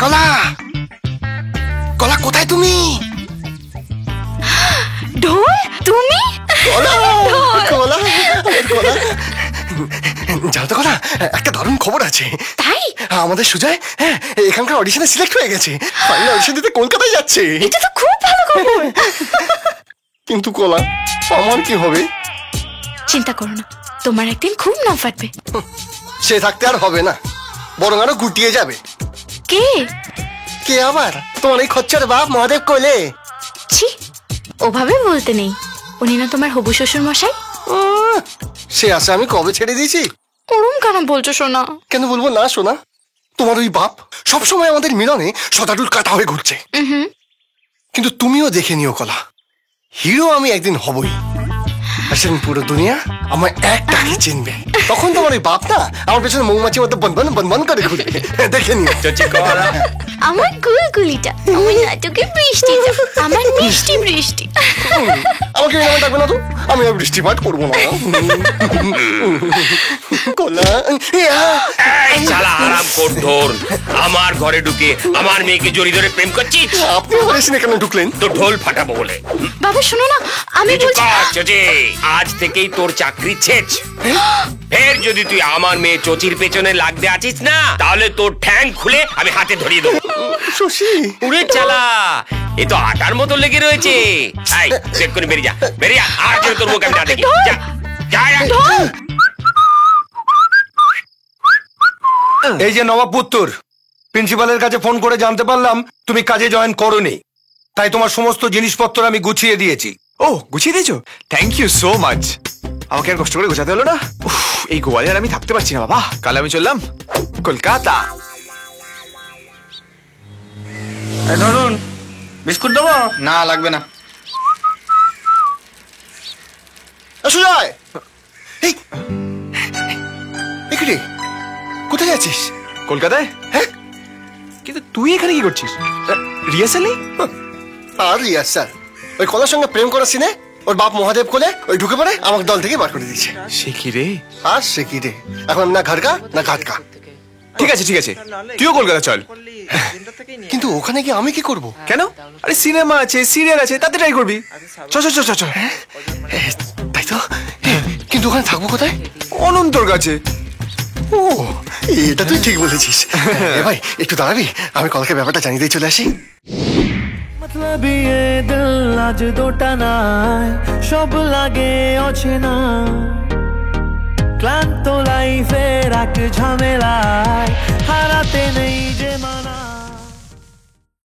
কলা, কলা কোথায় তুমি? ঢোল, তুমি? কলা, কলা, কলা। জানো তো কলা, একটা দারুণ খবর আছে। তাই? আমাদের সুজয় এখানকার অডিশনে সিলেক্ট হয়ে গেছে, ফাইনাল অডিশন দিতে কলকাতায় যাচ্ছে। এটা তো খুব ভালো খবর। কিন্তু কলা, আমার কি হবে? চিন্তা করো না, তোমার একদিন খুব নাম ফাটবে। সে থাকতে আর হবে না, বরং আরো গুটিয়ে যাবে। কে? কে আবার? তোমার এই খচ্চর বাপ মহাদেব কোলে। ছি, ওভাবে বলতে নেই। উনি না তোমার হবু শ্বশুর মশাই? সে আশা আমি কবে ছেড়ে দিয়েছি। ওরম কেন বলছো সোনা? কেন বলবো না সোনা? তোমার ওই বাপ সবসময় আমাদের মিলনে সদাডুল কাটা হয়ে ঘুরছে। কিন্তু তুমিও দেখে নিও কলা, হিরো আমি একদিন হবই। আর সেদিন পুরো দুনিয়া আমার একটাকে চিনবে। তখন তোমার ওই বাপ না আমার পেছনে মৌমাছি মতো বনবন বনবন করে ঘুরবে। দেখে নিও। আমার গুলগুলিটা, আমার নাটকের বৃষ্টিটা, আমার মিষ্টি বৃষ্টি। আমাকে এই নামে ডাকবে না তো, আমি আর বৃষ্টিপাত করবো না। কলা, শালা আরাম কর ধর, আমার ঘরে ঢুকে আমার মেয়েকে জড়ি ধরে প্রেম করছিস। আপনি আমার এসে কেন ঢুকলেন? তো ঢোল ফাটাবো বলে। বাবা শোনো না, আমি বলছি আজ থেকেই তোর চাকরি শেষ। ফের যদি তুই আমার মেয়ে চচির পেছনে লাগতে আছিস না, তাহলে তোর ঠ্যাং খুলে আমি হাতে ধরিয়ে দেবো। শশী, উড়ে চালা, এ তো আটার মতো লেগে রয়েছে। এই চেক করে বেরিয়ে যা, বেরিয়ে যা, আর যেন তোর মুখ আমি না দেখি। যা যা যা। এই যে নবাব পুত্তর, প্রিন্সিপালের কাছে ফোন করে জানতে পারলাম তুমি কাজে জয়েন করোনি, তাই তোমার সমস্ত জিনিসপত্র আমি গুছিয়ে দিয়েছি। ও, গুছিয়ে দিয়েছো? Thank you so much. আমাকে আর কষ্ট করে গোছাতে হলো না। এই গোয়ালে আর আমি থাকতে পারছি না বাবা। কাল আমি চললাম কলকাতা। ধরুন, বিস্কুট দেবো? না, লাগবে না। সুজয়, এই এখানে কোথায় যাচ্ছিস? কলকাতায়? হ্যাঁ, কিন্তু তুই এখানে কি করছিস? রিহার্সাল নেই? আর রিয়াজ স্যার ওই কলার সঙ্গে প্রেম করা সিনে ওর বাপ মহাদেব কোলে ওই ঢুকে পড়ে আমাকে দল থেকে বার করে দিয়েছে। সে কি রে? আর সে কি রে, এখন না ঘর কা না ঘাট কা। ঠিক আছে ঠিক আছে, তুইও কলকাতা চল। কিন্তু ওখানে গিয়ে আমি কি করব? কেন? আরে সিনেমা আছে, সিরিয়াল আছে, তাতে ট্রাই করবি। চল চল চল চল। তাই তো, কিন্তু ওখানে থাকবো কোথায়? অনন্তর কাছে। ও, এটা তুই ঠিক বলেছিস। এ ভাই একটু দাঁড়াবি, আমি কলকে ব্যাপারটা জানিয়ে দিয়ে চলে আসি। मतलब ये दिल आज दो টানায় সব লাগে অচেনা, ক্লান্ত লাইফের এক ঝামেলায়